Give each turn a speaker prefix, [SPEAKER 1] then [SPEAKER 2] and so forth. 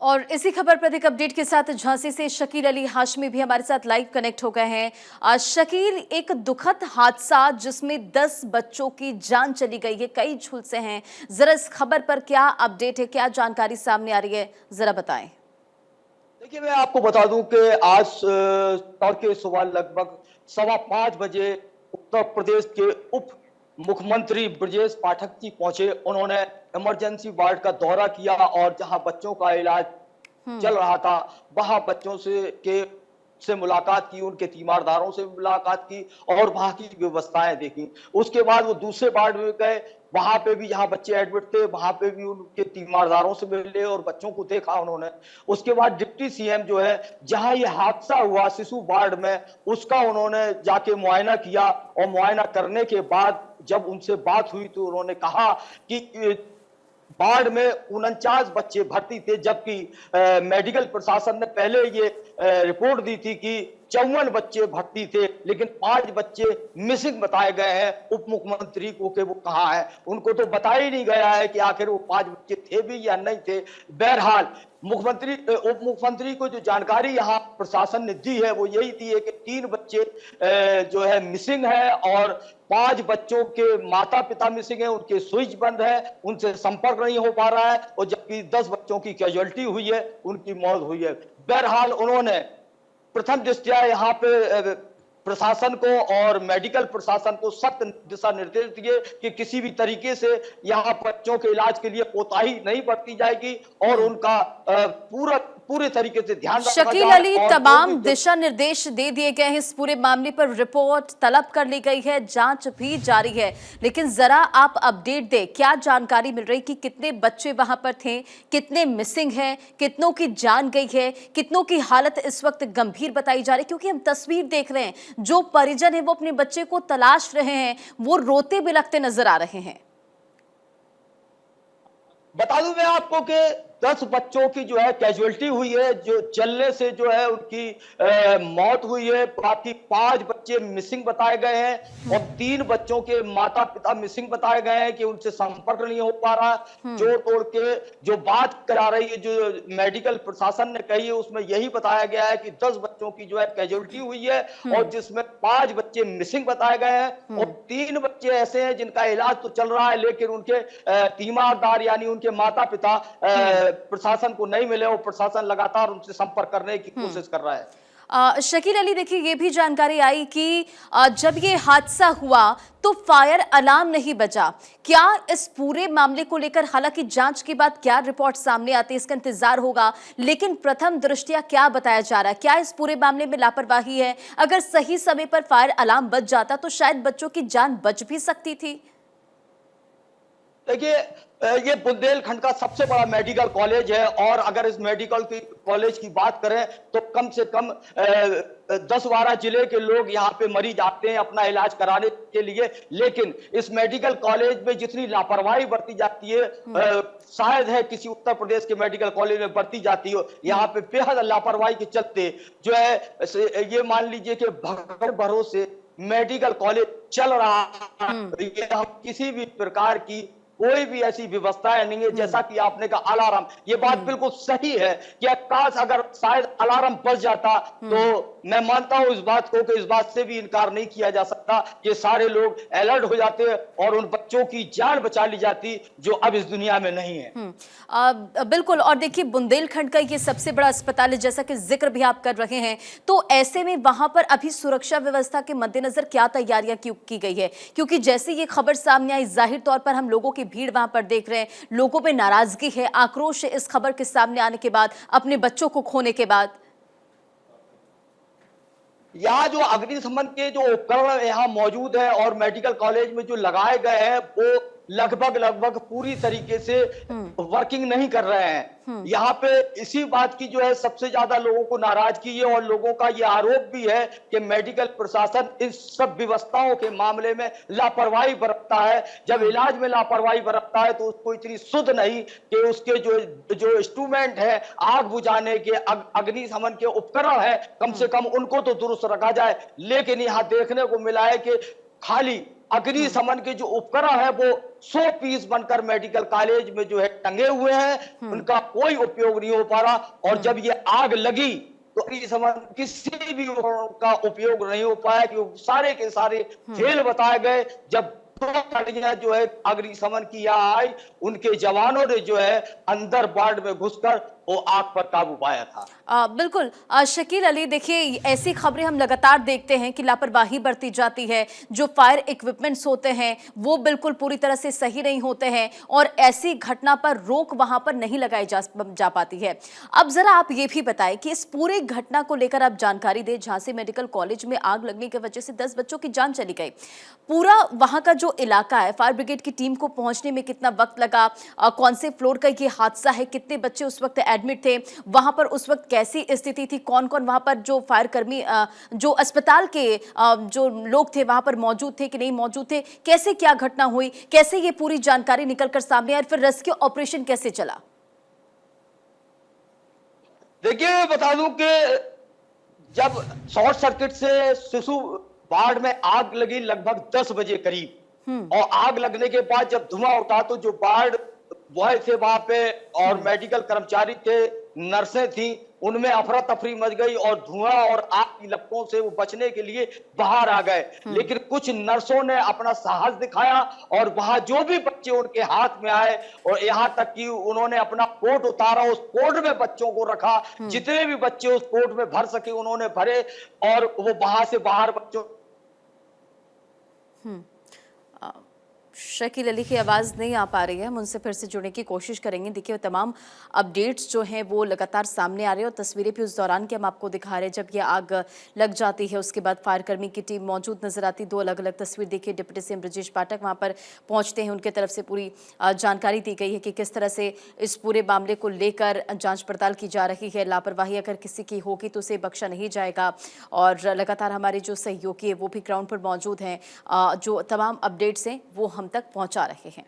[SPEAKER 1] और इसी खबर पर अधिक अपडेट के साथ झांसी से शकील अली हाशमी भी हमारे साथ लाइव कनेक्ट हो गए हैं। शकील, एक दुखद हादसा जिसमें 10 बच्चों की जान चली गई है, कई झुलसे हैं। जरा इस खबर पर क्या अपडेट है, क्या जानकारी सामने आ रही है, जरा बताएं।
[SPEAKER 2] देखिए, मैं आपको बता दूं कि आज तड़के सुबह लगभग 5:15 बजे उत्तर प्रदेश के उप मुख्यमंत्री ब्रजेश पाठक जी पहुंचे। उन्होंने इमरजेंसी वार्ड का दौरा किया और जहां बच्चों का इलाज चल रहा था वहां बच्चों से मुलाकात की, उनके तीमारदारों से मुलाकात की और वहां की व्यवस्थाएं देखी। उसके बाद वो दूसरे वार्ड में गए, वहां पे भी जहां बच्चे एडमिट थे वहां पे भी उनके तीमारदारों से मिले और बच्चों को देखा उन्होंने। उसके बाद डिप्टी सीएम जो है, जहां ये हादसा हुआ शिशु वार्ड में, उसका उन्होंने जाके मुआयना किया और मुआयना करने के बाद जब उनसे बात हुई तो उन्होंने कहा कि वार्ड में 49 बच्चे भर्ती थे, जबकि मेडिकल प्रशासन ने पहले ये रिपोर्ट दी थी कि 54 बच्चे भर्ती थे, लेकिन 5 बच्चे मिसिंग बताए गए हैं उप मुख्यमंत्री को कि वो कहाँ है। उनको तो बताया ही नहीं गया है कि आखिर वो 5 बच्चे थे भी या नहीं थे। बहरहाल उप मुख्यमंत्री को जो जानकारी यहाँ प्रशासन ने दी है वो यही दी है कि 3 बच्चे जो है मिसिंग है और 5 बच्चों के माता पिता मिसिंग है, उनके स्विच बंद है, उनसे संपर्क नहीं हो पा रहा है, और जबकि 10 बच्चों की कैजुअलिटी हुई है, उनकी मौत हुई है। बहरहाल उन्होंने प्रथम दृष्टया यहाँ पे प्रशासन को और मेडिकल प्रशासन को सख्त दिशा निर्देश दिए कि किसी भी तरीके से यहाँ बच्चों के इलाज के लिए कोताही नहीं बरती जाएगी और उनका पूरे तरीके से ध्यान रखा जाए।
[SPEAKER 1] शकील अली, तमाम दिशा निर्देश दे दिए गए हैं, इस पूरे मामले पर रिपोर्ट तलब कर ली गई है, जांच भी जारी है, लेकिन जरा आप अपडेट दें, क्या जानकारी मिल रही कि कितने बच्चे वहां पर थे, कितने मिसिंग हैं, कितनों की जान गई है, कितनों की हालत इस वक्त गंभीर बताई जा रही है? क्योंकि हम तस्वीर देख रहे हैं, जो परिजन है वो अपने बच्चे को तलाश रहे हैं, वो रोते बिलखते नजर आ रहे हैं।
[SPEAKER 2] बता दूं मैं आपको कि 10 बच्चों की जो है कैजुअलिटी हुई है, जो चलने से जो है उनकी मौत हुई है। बाकी 5 बच्चे मिसिंग बताए गए हैं और 3 बच्चों के माता पिता मिसिंग बताए गए हैं कि उनसे संपर्क नहीं हो पा रहा। जोड़ तोड़ के जो बात करा रही है, जो मेडिकल प्रशासन ने कही है, उसमें यही बताया गया है कि 10 बच्चों की जो है कैजुअलिटी हुई है और जिसमें 5 बच्चे मिसिंग बताए गए हैं और 3 बच्चे ऐसे हैं जिनका इलाज तो चल रहा है, लेकिन उनके तीमारदार यानी उनके माता पिता प्रशासन को नहीं मिले और प्रशासन लगातार उनसे संपर्क करने की कोशिश कर रहा है।
[SPEAKER 1] शकील अली, देखिए ये भी जानकारी आई कि जब ये हादसा हुआ तो फायर अलार्म नहीं बजा। क्या इस पूरे मामले को लेकर, हालांकि जांच के बाद क्या रिपोर्ट सामने आती है इसका इंतजार होगा, लेकिन प्रथम दृष्टया क्या बताया जा रहा है? क्या इस पूरे मामले में लापरवाही है? अगर सही समय पर फायर अलार्म बज जाता तो शायद बच्चों की जान बच भी सकती थी।
[SPEAKER 2] देखिए, ये बुंदेलखंड का सबसे बड़ा मेडिकल कॉलेज है और अगर इस मेडिकल कॉलेज की बात करें तो कम से कम 10-12 जिले के लोग यहाँ पे मरीज आते हैं अपना इलाज कराने के लिए, लेकिन इस मेडिकल कॉलेज में जितनी लापरवाही बरती जाती है शायद है किसी उत्तर प्रदेश के मेडिकल कॉलेज में बरती जाती हो। यहाँ पे बेहद लापरवाही के चलते जो है ये मान लीजिए कि भगवान भरोसे मेडिकल कॉलेज चल रहा है। हम किसी भी प्रकार की कोई भी ऐसी व्यवस्थाएं नहीं है, जैसा कि आपने कहा अलार्म, ये बात बिल्कुल सही है कि काश अगर शायद अलार्म बज जाता तो मैं मानता हूं इस बात को कि इस बात से भी इनकार नहीं किया जा सकता कि सारे लोग अलर्ट हो जाते और उन बच्चों की जान बचा ली जाती जो अब इस दुनिया में नहीं है।
[SPEAKER 1] बिल्कुल। और देखिए, बुंदेलखंड का ये सबसे बड़ा अस्पताल है, जैसा कि जिक्र भी आप कर रहे हैं, तो ऐसे में वहां पर अभी सुरक्षा व्यवस्था के मद्देनजर क्या तैयारियां की गई है? क्योंकि जैसे ये खबर सामने आई, जाहिर तौर पर हम लोगों की भीड़ वहां पर देख रहे हैं, लोगों में नाराजगी है, आक्रोश है इस खबर के सामने आने के बाद, अपने बच्चों को खोने के बाद।
[SPEAKER 2] यहाँ जो अग्निशमन के जो उपकरण यहाँ मौजूद है और मेडिकल कॉलेज में जो लगाए गए हैं वो लगभग पूरी तरीके से वर्किंग नहीं कर रहे हैं। यहाँ पे इसी बात की जो है सबसे ज्यादा लोगों को नाराजगी है और लोगों का ये आरोप भी है कि मेडिकल प्रशासन इन सब व्यवस्थाओं के मामले में लापरवाही बरतता है। जब इलाज में लापरवाही बरतता है तो उसको इतनी सुध नहीं कि उसके जो इंस्ट्रूमेंट है, आग बुझाने के अग्निशमन के उपकरण है, कम से कम उनको तो दुरुस्त रखा जाए। लेकिन यहाँ देखने को मिला है कि खाली अग्निशमन के जो उपकरण है वो 100 पीस बनकर मेडिकल कॉलेज में जो है टंगे हुए हैं, उनका कोई उपयोग नहीं हो पा रहा। और जब ये आग लगी तो अग्निशमन किसी भी उपकरण का उपयोग नहीं हो पाया, क्योंकि सारे के सारे फेल बताए गए। जब 2 गाड़ियां जो है अग्निशमन की यहाँ आई, उनके जवानों ने जो है अंदर वार्ड में घुसकर वो आग पर काबू पाया था।
[SPEAKER 1] बिल्कुल शकील अली, देखिए ऐसी खबरें हम लगातार देखते हैं कि लापरवाही बरती जाती है, जो फायर इक्विपमेंट्स होते हैं वो बिल्कुल पूरी तरह से सही नहीं होते हैं और ऐसी घटना पर रोक वहां पर नहीं लगाई जा पाती है। अब जरा आप ये भी बताएं कि इस पूरे घटना को लेकर आप जानकारी दें। झांसी मेडिकल कॉलेज में आग लगने की वजह से 10 बच्चों की जान चली गई। पूरा वहां का जो इलाका है, फायर ब्रिगेड की टीम को पहुंचने में कितना वक्त लगा, कौन से फ्लोर का ये हादसा है, कितने बच्चे उस वक्त एडमिट थे, वहां पर उस वक्त कैसी स्थिति थी, कौन कौन वहां पर जो फायर कर्मी जो अस्पताल के जो लोग थे वहां पर मौजूद थे कि नहीं मौजूद थे, कैसे क्या घटना हुई, कैसे ये पूरी जानकारी निकलकर सामने आई, फिर रेस्क्यू ऑपरेशन कैसे चला?
[SPEAKER 2] देखिए मैं बता दूं कि जब शॉर्ट सर्किट से शिशु वार्ड में आग लगी लगभग 10 बजे करीब, और आग लगने के बाद जब धुआं उठा तो जो वार्ड बॉय थे वहां पे और मेडिकल कर्मचारी थे, नर्सें थी, उनमें अफरा तफरी मच गई और धुआं और आग की लपटों से वो बचने के लिए बाहर आ गए। लेकिन कुछ नर्सों ने अपना साहस दिखाया और वहां जो भी बच्चे उनके हाथ में आए, और यहाँ तक कि उन्होंने अपना कोट उतारा, उस कोट में बच्चों को रखा, जितने भी बच्चे उस कोट में भर सके उन्होंने भरे, और वो वहां से बाहर बच्चों।
[SPEAKER 1] शकील अली की आवाज़ नहीं आ पा रही है, हम उनसे फिर से जुड़ने की कोशिश करेंगे। देखिए तमाम अपडेट्स जो हैं वो लगातार सामने आ रहे हैं और तस्वीरें भी उस दौरान की हम आपको दिखा रहे हैं जब ये आग लग जाती है। उसके बाद फायर कर्मी की टीम मौजूद नजर आती। 2 अलग अलग तस्वीर देखिए, डिप्टी सीएम ब्रजेश पाठक वहाँ पर पहुँचते हैं, उनकी तरफ से पूरी जानकारी दी गई है कि किस तरह से इस पूरे मामले को लेकर जाँच पड़ताल की जा रही है। लापरवाही अगर किसी की होगी तो उसे बख्शा नहीं जाएगा। और लगातार हमारे जो सहयोगी है वो भी ग्राउंड पर मौजूद हैं, जो तमाम अपडेट्स हैं वो हम तक पहुंचा रहे हैं।